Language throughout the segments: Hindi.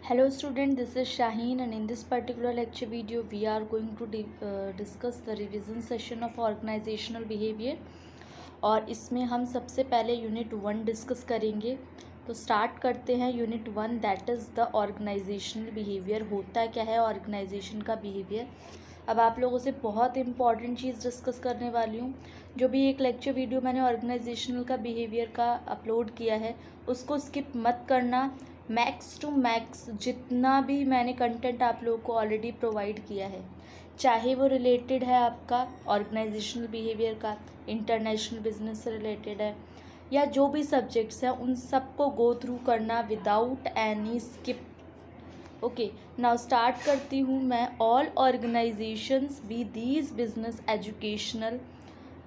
Hello student, this is Shaheen and in this particular lecture video we are going to discuss the revision session of organizational behavior और इसमें हम सबसे पहले यूनिट 1 डिस्कस करेंगे। तो स्टार्ट करते हैं unit 1 that is the organizational behaviour. होता क्या है ऑर्गेनाइजेशन का बिहेवियर। अब आप लोगों से बहुत इंपॉर्टेंट चीज़ डिस्कस करने वाली हूँ। जो भी एक लेक्चर वीडियो मैंने ऑर्गेनाइजेशनल का बिहेवियर का अपलोड किया है उसको स्किप मत करना। मैक्स टू मैक्स जितना भी मैंने कंटेंट आप लोगों को ऑलरेडी प्रोवाइड किया है, चाहे वो रिलेटेड है आपका ऑर्गेनाइजेशनल बिहेवियर का, इंटरनेशनल बिजनेस से रिलेटेड है या जो भी सब्जेक्ट्स हैं, उन सबको गो थ्रू करना without any skip. Okay, now start करती हूँ मैं। All organizations be these business, educational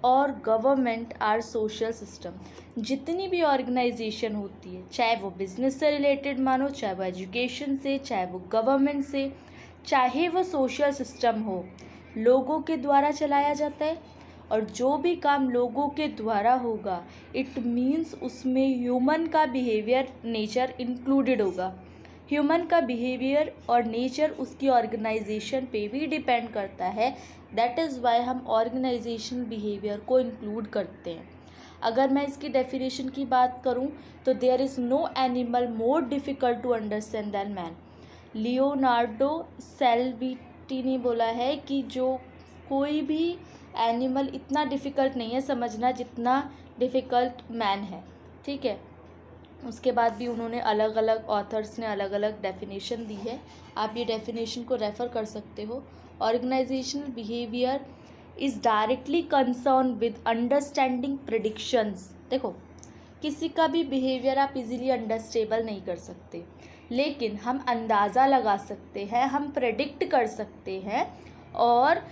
और गवर्नमेंट आर सोशल सिस्टम। जितनी भी ऑर्गेनाइजेशन होती है, चाहे वो बिजनेस से रिलेटेड मानो, चाहे वो एजुकेशन से, चाहे वो गवर्नमेंट से, चाहे वो सोशल सिस्टम हो, लोगों के द्वारा चलाया जाता है। और जो भी काम लोगों के द्वारा होगा इट मीन्स उसमें ह्यूमन का बिहेवियर, नेचर इंक्लूडेड होगा। ह्यूमन का बिहेवियर और नेचर उसकी ऑर्गेनाइजेशन पे भी डिपेंड करता है। दैट इज़ वाई हम ऑर्गेनाइजेशनल बिहेवियर को इंक्लूड करते हैं। अगर मैं इसकी डेफिनेशन की बात करूं तो there is no animal more difficult to understand than man. Leonardo सेल्विटी ने बोला है कि जो कोई भी एनिमल इतना डिफ़िकल्ट नहीं है समझना जितना डिफ़िकल्ट मैन है। ठीक है, उसके बाद भी उन्होंने अलग अलग ऑथर्स ने अलग अलग डेफिनेशन दी है। आप ये डेफिनेशन को रेफ़र कर सकते हो। Organizational behaviour is directly concern with understanding predictions. देखो, किसी का भी बिहेवियर आप इजीली अंडरस्टेबल नहीं कर सकते, लेकिन हम अंदाज़ा लगा सकते हैं, हम प्रेडिक्ट कर सकते हैं और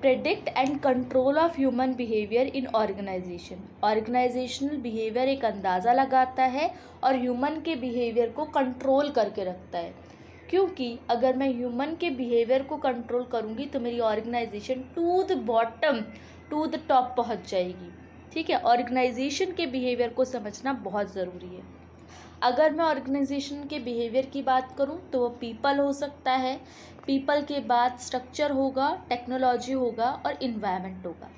predict and control of human behaviour in organization. Organizational behaviour एक अंदाज़ा लगाता है और ह्यूमन के बिहेवियर को कंट्रोल करके रखता है। क्योंकि अगर मैं ह्यूमन के बिहेवियर को कंट्रोल करूँगी तो मेरी organization to the bottom, to the top पहुँच जाएगी। ठीक है, ऑर्गेनाइजेशन के बिहेवियर को समझना बहुत ज़रूरी है। अगर मैं ऑर्गेनाइजेशन के बिहेवियर की बात करूं तो वो पीपल हो सकता है, पीपल के बाद स्ट्रक्चर होगा, टेक्नोलॉजी होगा और इन्वायरमेंट होगा।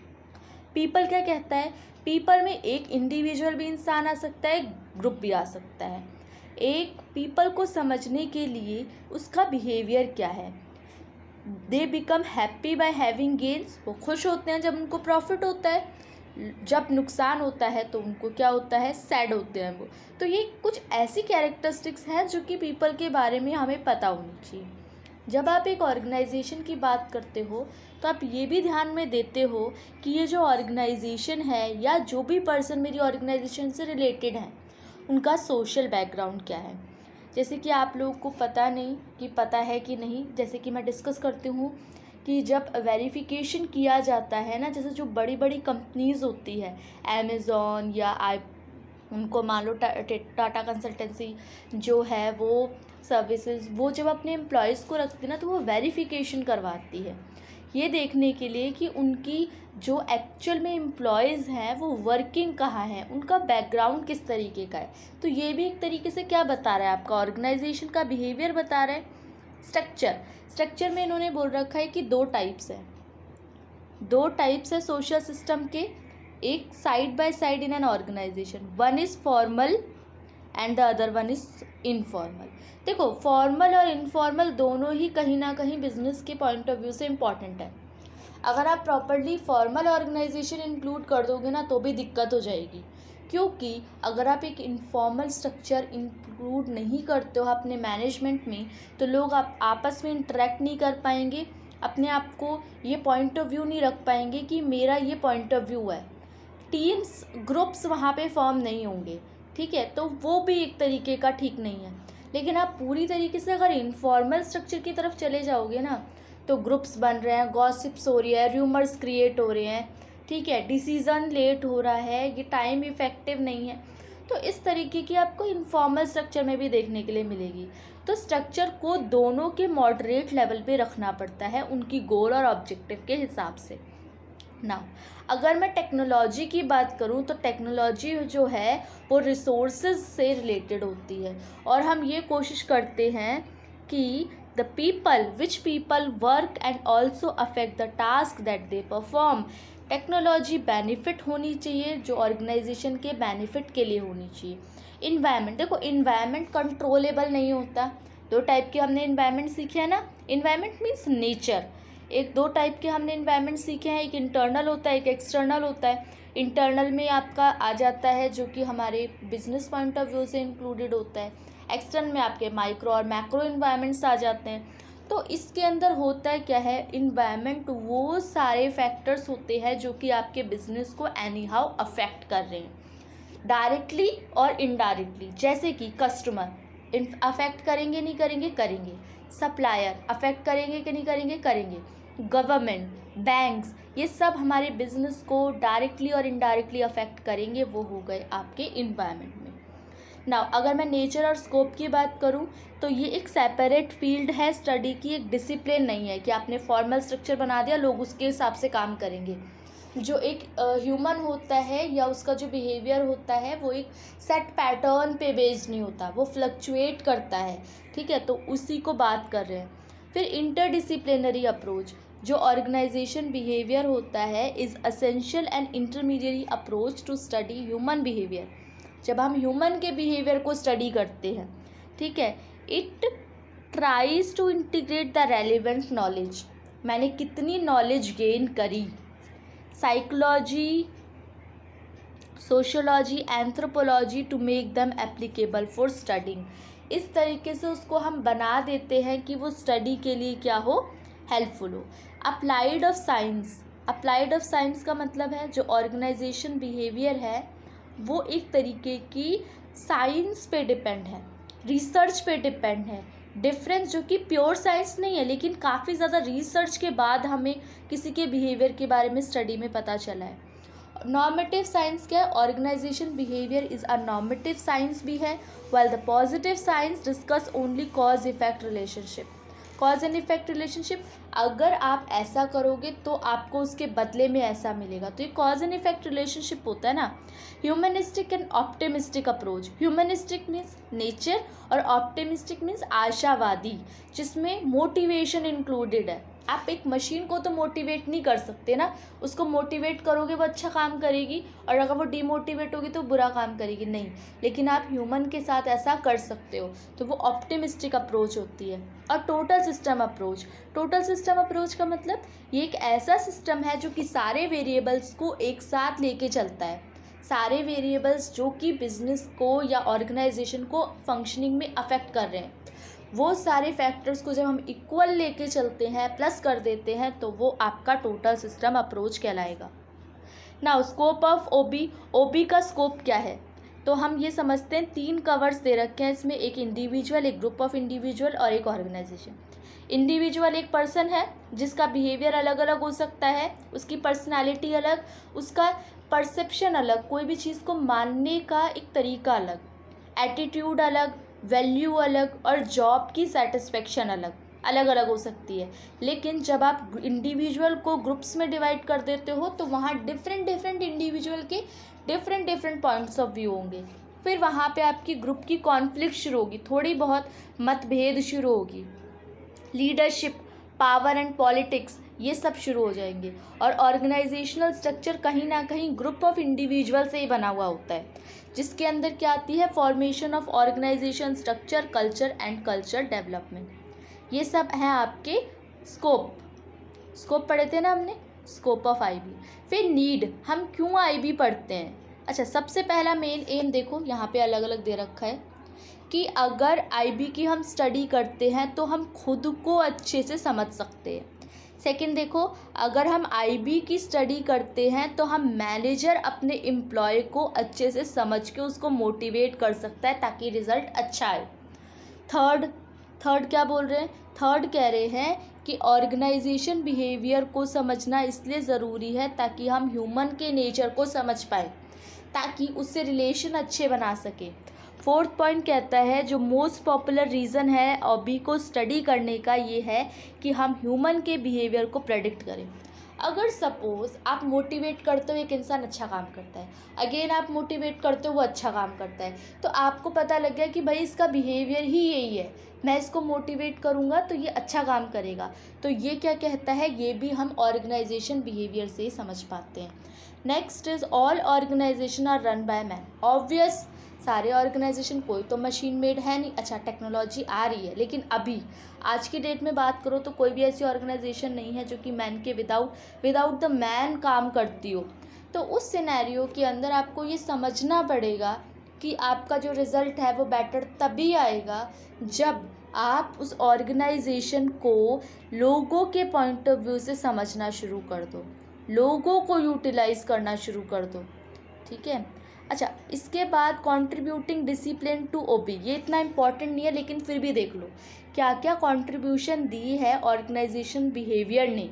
पीपल क्या कहता है? पीपल में एक इंडिविजुअल भी इंसान आ सकता है, ग्रुप भी आ सकता है। एक पीपल को समझने के लिए उसका बिहेवियर क्या है। They become happy by having gains, वो खुश होते हैं जब उनको प्रॉफिट होता है। जब नुकसान होता है तो उनको क्या होता है, सैड होते हैं वो। तो ये कुछ ऐसी कैरेक्टरिस्टिक्स हैं जो कि पीपल के बारे में हमें पता होनी चाहिए। जब आप एक ऑर्गेनाइजेशन की बात करते हो तो आप ये भी ध्यान में देते हो कि ये जो ऑर्गेनाइजेशन है या जो भी पर्सन मेरी ऑर्गेनाइजेशन से रिलेटेड है उनका सोशल बैकग्राउंड क्या है। जैसे कि आप लोगों को पता नहीं कि पता है कि नहीं, जैसे कि मैं डिस्कस करती हूँ कि जब वेरिफिकेशन किया जाता है ना, जैसे जो बड़ी बड़ी कंपनीज़ होती है, अमेज़ॉन या उनको मान लो टाटा कंसल्टेंसी जो है वो सर्विसेज, वो जब अपने एम्प्लॉयज़ को रखती है ना तो वो वेरिफिकेशन करवाती है ये देखने के लिए कि उनकी जो एक्चुअल में एम्प्लॉयज़ हैं वो वर्किंग कहाँ है, उनका बैकग्राउंड किस तरीके का है। तो ये भी एक तरीके से क्या बता रहा है, आपका ऑर्गेनाइजेशन का बिहेवियर बता रहा है। स्ट्रक्चर में इन्होंने बोल रखा है कि दो टाइप्स है सोशल सिस्टम के, एक side by side in an organization. One is formal and the other one is informal. देखो, फॉर्मल और इनफॉर्मल दोनों ही कहीं ना कहीं बिजनेस के पॉइंट ऑफ व्यू से इम्पॉर्टेंट है। अगर आप प्रॉपर्ली फॉर्मल ऑर्गेनाइजेशन इंक्लूड कर दोगे ना तो भी दिक्कत हो जाएगी, क्योंकि अगर आप एक इनफॉर्मल स्ट्रक्चर इंक्लूड नहीं करते हो अपने मैनेजमेंट में तो लोग आप आपस में इंटरेक्ट नहीं कर पाएंगे, अपने आप को ये पॉइंट ऑफ व्यू नहीं रख पाएंगे कि मेरा ये पॉइंट ऑफ व्यू है। टीम्स, ग्रुप्स वहाँ पे फॉर्म नहीं होंगे। ठीक है, तो वो भी एक तरीके का ठीक नहीं है। लेकिन आप पूरी तरीके से अगर इनफॉर्मल स्ट्रक्चर की तरफ चले जाओगे ना तो ग्रुप्स बन रहे हैं, गॉसिप्स हो रही है, र्यूमर्स क्रिएट हो रहे हैं। ठीक है, डिसीज़न लेट हो रहा है, ये टाइम इफ़ेक्टिव नहीं है। तो इस तरीके की आपको इनफॉर्मल स्ट्रक्चर में भी देखने के लिए मिलेगी। तो स्ट्रक्चर को दोनों के मॉडरेट लेवल पे रखना पड़ता है उनकी गोल और ऑब्जेक्टिव के हिसाब से ना। अगर मैं टेक्नोलॉजी की बात करूं तो टेक्नोलॉजी जो है वो रिसोर्सेज से रिलेटेड होती है और हम ये कोशिश करते हैं कि the people which people work and also affect the task that they perform. Technology benefit होनी चाहिए जो ऑर्गेनाइजेशन के बेनिफिट के लिए होनी चाहिए। इन्वायरमेंट, देखो इन्वायरमेंट कंट्रोलेबल नहीं होता। दो टाइप के हमने इन्वायरमेंट सीखे हैं ना। Environment means nature. एक दो टाइप के हमने इन्वायरमेंट सीखे हैं, एक इंटरनल होता है, एक एक्सटर्नल होता है। इंटरनल में आपका आ जाता है जो कि हमारे बिजनेस पॉइंट ऑफ व्यू से इंक्लूडेड होता है। एक्सटर्नल में आपके माइक्रो और मैक्रो इन्वायरमेंट्स आ जाते हैं। तो इसके अंदर होता है क्या है, इन्वायरमेंट वो सारे फैक्टर्स होते हैं जो कि आपके बिजनेस को एनी हाउ अफेक्ट कर रहे हैं, डायरेक्टली और इनडायरेक्टली। जैसे कि कस्टमर अफेक्ट करेंगे नहीं करेंगे, करेंगे। सप्लायर अफेक्ट करेंगे कि नहीं करेंगे, करेंगे। गवर्नमेंट, बैंक्स, ये सब हमारे बिजनेस को डायरेक्टली और इनडायरेक्टली अफेक्ट करेंगे। वो हो गए आपके इन्वायरमेंट में। नाउ अगर मैं नेचर और स्कोप की बात करूं तो ये एक सेपरेट फील्ड है स्टडी की, एक डिसिप्लिन नहीं है कि आपने फॉर्मल स्ट्रक्चर बना दिया लोग उसके हिसाब से काम करेंगे। जो एक ह्यूमन होता है या उसका जो बिहेवियर होता है वो एक सेट पैटर्न पे बेस्ड नहीं होता, वो फ्लक्चुएट करता है। ठीक है, तो उसी को बात कर रहे हैं। फिर इंटरडिसिप्लिनरी अप्रोच, जो ऑर्गेनाइजेशन बिहेवियर होता है is essential and intermediate approach to study human behaviour. जब हम ह्यूमन के बिहेवियर को स्टडी करते हैं, ठीक है, it tries to integrate the relevant knowledge. मैंने कितनी नॉलेज गेन करी, psychology, sociology, anthropology, to make them applicable for studying. इस तरीके से उसको हम बना देते हैं कि वो स्टडी के लिए क्या हो, हेल्पफुल हो। Applied of science, applied of science का मतलब है जो ऑर्गेनाइजेशन बिहेवियर है वो एक तरीके की साइंस पे डिपेंड है, रिसर्च पे डिपेंड है। डिफरेंस जो कि प्योर साइंस नहीं है, लेकिन काफ़ी ज़्यादा रिसर्च के बाद हमें किसी के बिहेवियर के बारे में स्टडी में पता चला है। नॉर्मेटिव साइंस क्या है, organization behaviour is a normative science भी है, while the positive science discuss only cause effect relationship. Cause and effect relationship, अगर आप ऐसा करोगे तो आपको उसके बदले में ऐसा मिलेगा, तो ये कॉज एंड इफेक्ट रिलेशनशिप होता है ना। Humanistic and optimistic approach, humanistic means nature और ऑप्टिमिस्टिक मीन्स आशावादी, जिसमें मोटिवेशन इंक्लूडेड है। आप एक मशीन को तो मोटिवेट नहीं कर सकते ना, उसको मोटिवेट करोगे वो अच्छा काम करेगी और अगर वो डिमोटिवेट होगी तो बुरा काम करेगी, नहीं। लेकिन आप ह्यूमन के साथ ऐसा कर सकते हो, तो वो ऑप्टिमिस्टिक अप्रोच होती है। और total system approach, total system approach का मतलब ये एक ऐसा सिस्टम है जो कि सारे वेरिएबल्स को एक साथ लेके चलता है, सारे वेरिएबल्स जो कि बिजनेस को या ऑर्गेनाइजेशन को फंक्शनिंग में अफेक्ट कर रहे हैं, वो सारे फैक्टर्स को जब हम इक्वल लेके चलते हैं, प्लस कर देते हैं, तो वो आपका टोटल सिस्टम अप्रोच कहलाएगा। नाउ स्कोप ऑफ ओबी, ओबी का स्कोप क्या है, तो हम ये समझते हैं 3 कवर्स दे रखे हैं इसमें, एक इंडिविजुअल, एक ग्रुप ऑफ इंडिविजुअल और एक ऑर्गेनाइजेशन। इंडिविजुअल एक पर्सन है जिसका बिहेवियर अलग अलग हो सकता है, उसकी पर्सनालिटी अलग, उसका परसेप्शन अलग, कोई भी चीज़ को मानने का एक तरीका अलग, एटीट्यूड अलग, वैल्यू अलग और जॉब की सेटिस्फेक्शन अलग, अलग अलग हो सकती है। लेकिन जब आप इंडिविजुअल को ग्रुप्स में डिवाइड कर देते हो तो वहाँ डिफरेंट डिफरेंट इंडिविजुअल के different different points of view होंगे। फिर वहाँ पे आपकी ग्रुप की कॉन्फ्लिक्ट शुरू होगी, थोड़ी बहुत मतभेद शुरू होगी, लीडरशिप, पावर एंड पॉलिटिक्स, ये सब शुरू हो जाएंगे। और ऑर्गेनाइजेशनल स्ट्रक्चर कहीं ना कहीं ग्रुप ऑफ इंडिविजुअल से ही बना हुआ होता है, जिसके अंदर क्या आती है, formation of organization structure, culture and culture development. ये सब हैं आपके स्कोप, स्कोप पढ़े थे ना हमने, स्कोप ऑफ आईबी। फिर नीड, हम क्यों आईबी पढ़ते हैं। अच्छा, सबसे पहला मेन एम देखो यहाँ पे अलग अलग दे रखा है कि अगर आईबी की हम स्टडी करते हैं तो हम खुद को अच्छे से समझ सकते हैं। सेकंड देखो, अगर हम आईबी की स्टडी करते हैं तो हम मैनेजर अपने एम्प्लॉय को अच्छे से समझ के उसको मोटिवेट कर सकता है ताकि रिज़ल्ट अच्छा आए। थर्ड क्या बोल रहे हैं, थर्ड कह रहे हैं कि ऑर्गेनाइजेशन बिहेवियर को समझना इसलिए ज़रूरी है ताकि हम ह्यूमन के नेचर को समझ पाए, ताकि उससे रिलेशन अच्छे बना सके। फोर्थ पॉइंट कहता है जो मोस्ट पॉपुलर रीज़न है ऑबी को स्टडी करने का, ये है कि हम ह्यूमन के बिहेवियर को प्रेडिक्ट करें। अगर सपोज आप मोटिवेट करते हो एक इंसान अच्छा काम करता है, अगेन आप मोटिवेट करते हो वो अच्छा काम करता है, तो आपको पता लग गया कि भाई इसका बिहेवियर ही यही है, मैं इसको मोटिवेट करूँगा तो ये अच्छा काम करेगा। तो ये क्या कहता है, ये भी हम ऑर्गेनाइजेशन बिहेवियर से ही समझ पाते हैं। Next is all organization are run by man. Obvious, सारे ऑर्गेनाइजेशन, कोई तो मशीन मेड है नहीं। अच्छा, टेक्नोलॉजी आ रही है, लेकिन अभी आज की डेट में बात करो तो कोई भी ऐसी ऑर्गेनाइजेशन नहीं है जो कि मैन के विदाउट द मैन काम करती हो। तो उस सिनेरियो के अंदर आपको ये समझना पड़ेगा कि आपका जो रिज़ल्ट है वो बेटर तभी आएगा जब आप उस ऑर्गेनाइजेशन को लोगों के पॉइंट ऑफ व्यू से समझना शुरू कर दो, लोगों को यूटिलाइज करना शुरू कर दो। ठीक है। अच्छा, इसके बाद कंट्रीब्यूटिंग डिसिप्लिन टू ओबी, ये इतना इम्पॉर्टेंट नहीं है लेकिन फिर भी देख लो क्या क्या कंट्रीब्यूशन दी है ऑर्गेनाइजेशन बिहेवियर ने।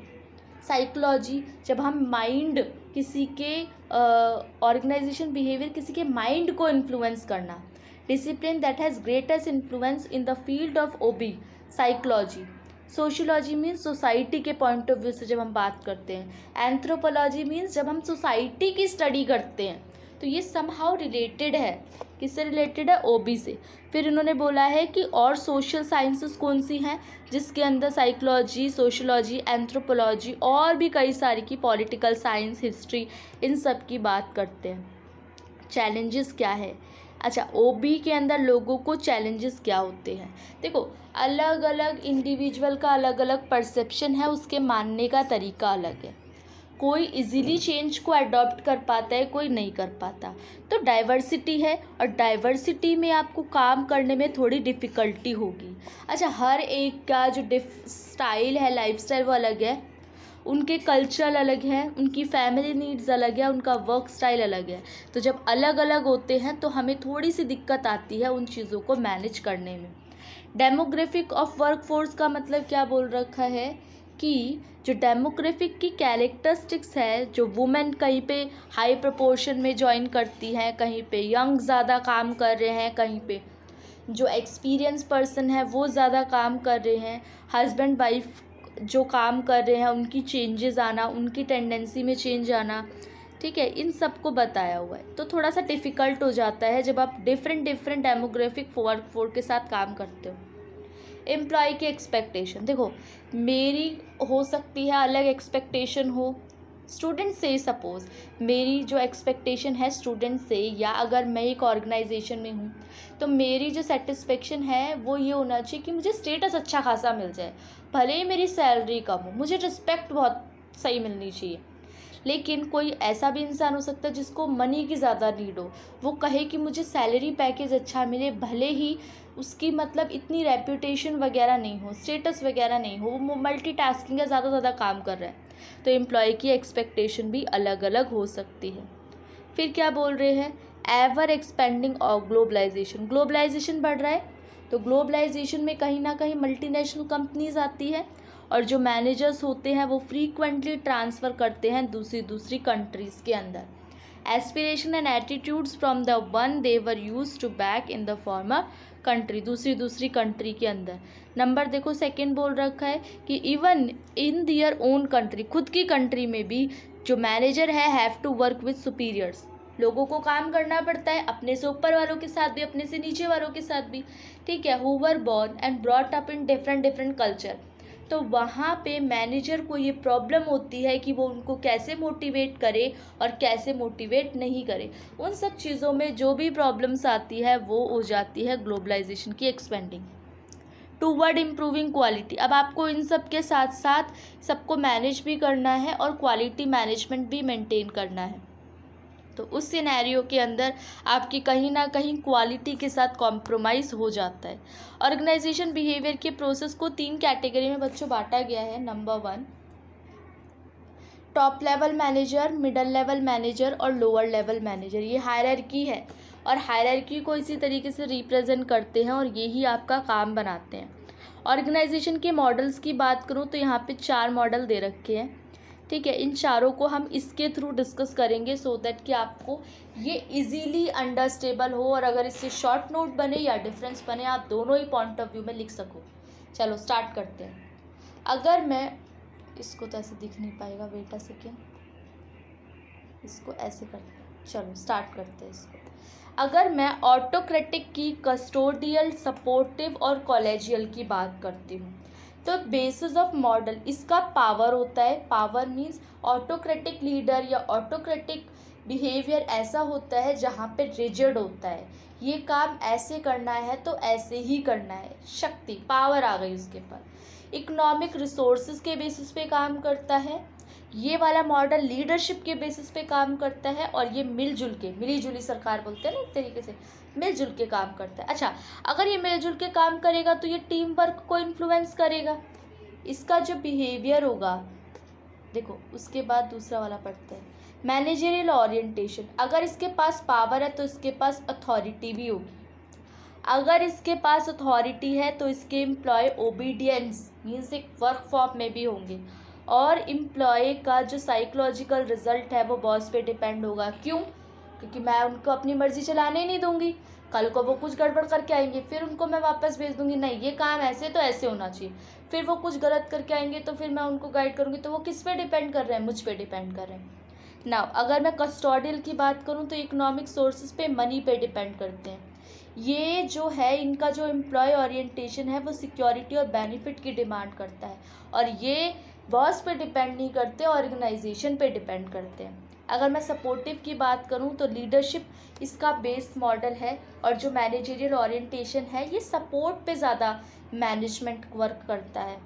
साइकोलॉजी, जब हम माइंड किसी के ऑर्गेनाइजेशन बिहेवियर किसी के माइंड को इन्फ्लुएंस करना। Discipline that has greatest influence in the field of OB, psychology. Sociology means society के पॉइंट ऑफ व्यू से जब हम बात करते हैं। एंथ्रोपोलॉजी मीन्स जब हम सोसाइटी की स्टडी करते हैं। तो ये समहाउ रिलेटेड है, किससे रिलेटेड है, ओबी से। फिर इन्होंने बोला है कि और सोशल साइंसेस कौन सी हैं, जिसके अंदर साइकोलॉजी, सोशियोलॉजी, एंथ्रोपोलॉजी और भी कई सारी की, पॉलिटिकल साइंस, हिस्ट्री, इन सब की बात करते हैं। चैलेंजेस क्या है। अच्छा, ओबी के अंदर लोगों को चैलेंजेस क्या होते हैं। देखो, अलग अलग इंडिविजुअल का अलग अलग परसेप्शन है, उसके मानने का तरीका अलग है। कोई इजीली चेंज को अडॉप्ट कर पाता है, कोई नहीं कर पाता। तो डाइवर्सिटी है, और डाइवर्सिटी में आपको काम करने में थोड़ी डिफ़िकल्टी होगी। अच्छा, हर एक का जो स्टाइल है, लाइफस्टाइल, वो अलग है, उनके कल्चर अलग है, उनकी फैमिली नीड्स अलग है, उनका वर्क स्टाइल अलग है। तो जब अलग अलग होते हैं तो हमें थोड़ी सी दिक्कत आती है उन चीज़ों को मैनेज करने में। डेमोग्राफिक ऑफ वर्कफोर्स का मतलब क्या बोल रखा है कि जो डेमोग्राफिक की कैरेक्टरिस्टिक्स है, जो वुमेन कहीं पे हाई प्रोपोर्शन में ज्वाइन करती हैं, कहीं पे यंग ज़्यादा काम कर रहे हैं, कहीं पे जो एक्सपीरियंस पर्सन है वो ज़्यादा काम कर रहे हैं, हस्बैंड वाइफ जो काम कर रहे हैं उनकी चेंजेस आना, उनकी टेंडेंसी में चेंज आना। ठीक है, इन सब को बताया हुआ है। तो थोड़ा सा डिफ़िकल्ट हो जाता है जब आप डिफरेंट डेमोग्राफिक वर्कफोर्स के साथ काम करते हो। एम्प्लॉय की एक्सपेक्टेशन, देखो मेरी हो सकती है अलग एक्सपेक्टेशन हो स्टूडेंट से। सपोज़ मेरी जो एक्सपेक्टेशन है स्टूडेंट से, या अगर मैं एक ऑर्गेनाइजेशन में हूँ तो मेरी जो सेटिस्फेक्शन है वो ये होना चाहिए कि मुझे स्टेटस अच्छा खासा मिल जाए, भले ही मेरी सैलरी कम हो, मुझे रिस्पेक्ट बहुत सही मिलनी चाहिए। लेकिन कोई ऐसा भी इंसान हो सकता है जिसको मनी की ज़्यादा नीड हो, वो कहे कि मुझे सैलरी पैकेज अच्छा मिले, भले ही उसकी मतलब इतनी रेपुटेशन वगैरह नहीं हो, स्टेटस वगैरह नहीं हो, वो मल्टीटास्किंग है, ज़्यादा काम कर रहा है। तो एम्प्लॉय की एक्सपेक्टेशन भी अलग अलग हो सकती है। फिर क्या बोल रहे हैं, एवर एक्सपेंडिंग और ग्लोबलाइजेशन, ग्लोबलाइजेशन बढ़ रहा है, तो ग्लोबलाइजेशन में कहीं ना कहीं मल्टीनेशनल कंपनीज आती है, और जो मैनेजर्स होते हैं वो फ्रीक्वेंटली ट्रांसफ़र करते हैं दूसरी कंट्रीज़ के अंदर। Aspiration and attitudes from the one they were use to back in the former country, दूसरी कंट्री के अंदर। नंबर देखो, सेकंड बोल रखा है कि even in their own country, खुद की कंट्री में भी जो मैनेजर है have to work with superiors, लोगों को काम करना पड़ता है, अपने से ऊपर वालों के साथ भी, अपने से नीचे वालों के साथ भी। ठीक है, who were born and brought up in different culture. तो वहाँ पे मैनेजर को ये प्रॉब्लम होती है कि वो उनको कैसे मोटिवेट करे और कैसे मोटिवेट नहीं करे। उन सब चीज़ों में जो भी प्रॉब्लम्स आती है वो हो जाती है ग्लोबलाइजेशन की एक्सपेंडिंग टूवर्ड इम्प्रूविंग क्वालिटी। अब आपको इन सब के साथ साथ सबको मैनेज भी करना है और क्वालिटी मैनेजमेंट भी मेंटेन करना है। तो उस सिनेरियो के अंदर आपकी कहीं ना कहीं क्वालिटी के साथ कॉम्प्रोमाइज़ हो जाता है। ऑर्गेनाइजेशन बिहेवियर के प्रोसेस को 3 कैटेगरी में बच्चों बांटा गया है। Number 1 top level manager, middle level manager और लोअर लेवल मैनेजर। ये हायरार्की है, और हायरार्की को इसी तरीके से रिप्रेजेंट करते हैं और यही आपका काम बनाते हैं। ऑर्गेनाइजेशन के मॉडल्स की बात करूँ तो यहाँ पे 4 मॉडल दे रखे हैं। ठीक है, इन चारों को हम इसके थ्रू डिस्कस करेंगे सो दैट कि आपको ये इजीली अंडरस्टेबल हो, और अगर इससे शॉर्ट नोट बने या डिफरेंस बने आप दोनों ही पॉइंट ऑफ व्यू में लिख सको। चलो स्टार्ट करते हैं। अगर मैं इसको तो ऐसे दिख नहीं पाएगा, वेट अ सेकेंड, इसको ऐसे करते हैं। चलो स्टार्ट करते हैं इसको। अगर मैं ऑटोक्रेटिक की, कस्टोडियल, सपोर्टिव और कॉलेजियल की बात करती हूँ, तो बेसिस ऑफ मॉडल इसका पावर होता है। पावर मीन्स ऑटोक्रेटिक लीडर या ऑटोक्रेटिक बिहेवियर ऐसा होता है जहाँ पे रिजिड होता है, ये काम ऐसे करना है तो ऐसे ही करना है, शक्ति, पावर आ गई उसके पास। इकोनॉमिक रिसोर्सेज के बेसिस पे काम करता है। ये वाला मॉडल लीडरशिप के बेसिस पे काम करता है, और ये मिलजुल के, मिली जुली सरकार बोलते हैं ना एक तरीके से, मिलजुल के काम करता है। अच्छा, अगर ये मिलजुल के काम करेगा तो ये टीम वर्क को इन्फ्लुएंस करेगा, इसका जो बिहेवियर होगा। देखो उसके बाद दूसरा वाला पढ़ते हैं, मैनेजरियल ओरिएंटेशन। अगर इसके पास पावर है तो इसके पास अथॉरिटी भी होगी। अगर इसके पास अथॉरिटी है तो इसके एम्प्लॉय ओबीडियंस मीन्स एक वर्क फॉर्म में भी होंगे, और एम्प्लॉय का जो साइकोलॉजिकल रिजल्ट है वो बॉस पे डिपेंड होगा। क्यों? क्योंकि मैं उनको अपनी मर्जी चलाने ही नहीं दूंगी। कल को वो कुछ गड़बड़ करके आएंगे, फिर उनको मैं वापस भेज दूंगी, नहीं ये काम ऐसे तो ऐसे होना चाहिए। फिर वो कुछ गलत करके आएंगे तो फिर मैं उनको गाइड करूंगी। तो वो किस पे डिपेंड कर रहे हैं? मुझ पे डिपेंड कर रहे हैं। नाउ अगर मैं कस्टोडियल की बात करूँ तो इकोनॉमिक सोर्सेज पे, मनी पे डिपेंड करते हैं। ये जो है इनका जो एम्प्लॉय ओरिएंटेशन है वो सिक्योरिटी और बेनिफिट की डिमांड करता है, और ये बॉस पे डिपेंड नहीं करते, ऑर्गेनाइजेशन पे डिपेंड करते हैं। अगर मैं सपोर्टिव की बात करूं तो लीडरशिप इसका बेस मॉडल है, और जो मैनेजरियल ओरिएंटेशन है ये सपोर्ट पे ज़्यादा मैनेजमेंट वर्क करता है।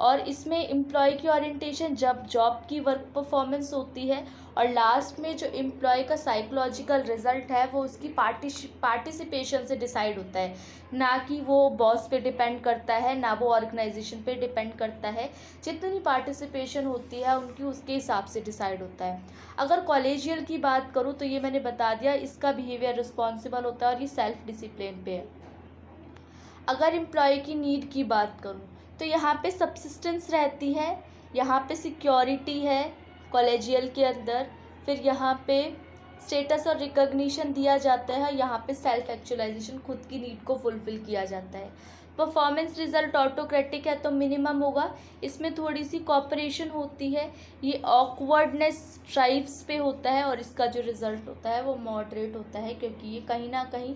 और इसमें एम्प्लॉय की ओरिएंटेशन जब जॉब की वर्क परफॉर्मेंस होती है, और लास्ट में जो एम्प्लॉय का साइकोलॉजिकल रिजल्ट है वो उसकी पार्टिसिपेशन से डिसाइड होता है, ना कि वो बॉस पे डिपेंड करता है, ना वो ऑर्गेनाइजेशन पे डिपेंड करता है। जितनी पार्टिसिपेशन होती है उनकी उसके हिसाब से डिसाइड होता है। अगर कॉलेजियल की बात करूँ तो ये मैंने बता दिया, इसका बिहेवियर रिस्पॉन्सिबल होता है और ये सेल्फ डिसिप्लिन पे है। अगर एम्प्लॉय की नीड की बात करूँ तो यहाँ पे सब्सिस्टेंस रहती है, यहाँ पे सिक्योरिटी है कॉलेजियल के अंदर, फिर यहाँ पे स्टेटस और रिकॉग्निशन दिया जाता है, यहाँ पे सेल्फ एक्चुअलाइजेशन, खुद की नीड को फुलफिल किया जाता है। परफॉर्मेंस रिजल्ट ऑटोक्रेटिक है तो मिनिमम होगा, इसमें थोड़ी सी कॉपरेशन होती है, ये ऑकवर्डनेस स्ट्राइव्स पे होता है, और इसका जो रिज़ल्ट होता है वो मॉडरेट होता है, क्योंकि ये कहीं ना कहीं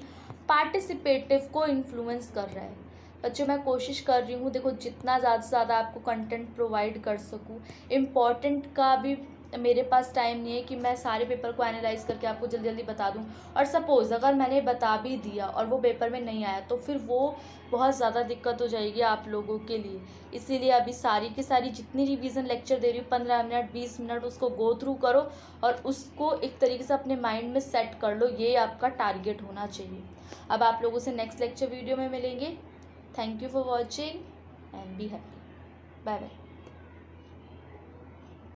पार्टिसिपेटिव को इन्फ्लुएंस कर रहा है। बच्चों मैं कोशिश कर रही हूँ, देखो जितना ज़्यादा से ज़्यादा आपको कंटेंट प्रोवाइड कर सकूँ। इम्पॉर्टेंट का भी मेरे पास टाइम नहीं है कि मैं सारे पेपर को एनालाइज करके आपको जल्दी जल्दी बता दूं, और सपोज़ अगर मैंने बता भी दिया और वो पेपर में नहीं आया तो फिर वो बहुत ज़्यादा दिक्कत हो जाएगी आप लोगों के लिए। इसीलिए अभी सारी की सारी जितनी रिवीजन लेक्चर दे रही हूँ, 15 मिनट 20 मिनट उसको गो थ्रू करो, और उसको एक तरीके से अपने माइंड में सेट कर लो, ये आपका टारगेट होना चाहिए। अब आप लोगों से नेक्स्ट लेक्चर वीडियो में मिलेंगे। Thank you for watching and be happy. Bye bye.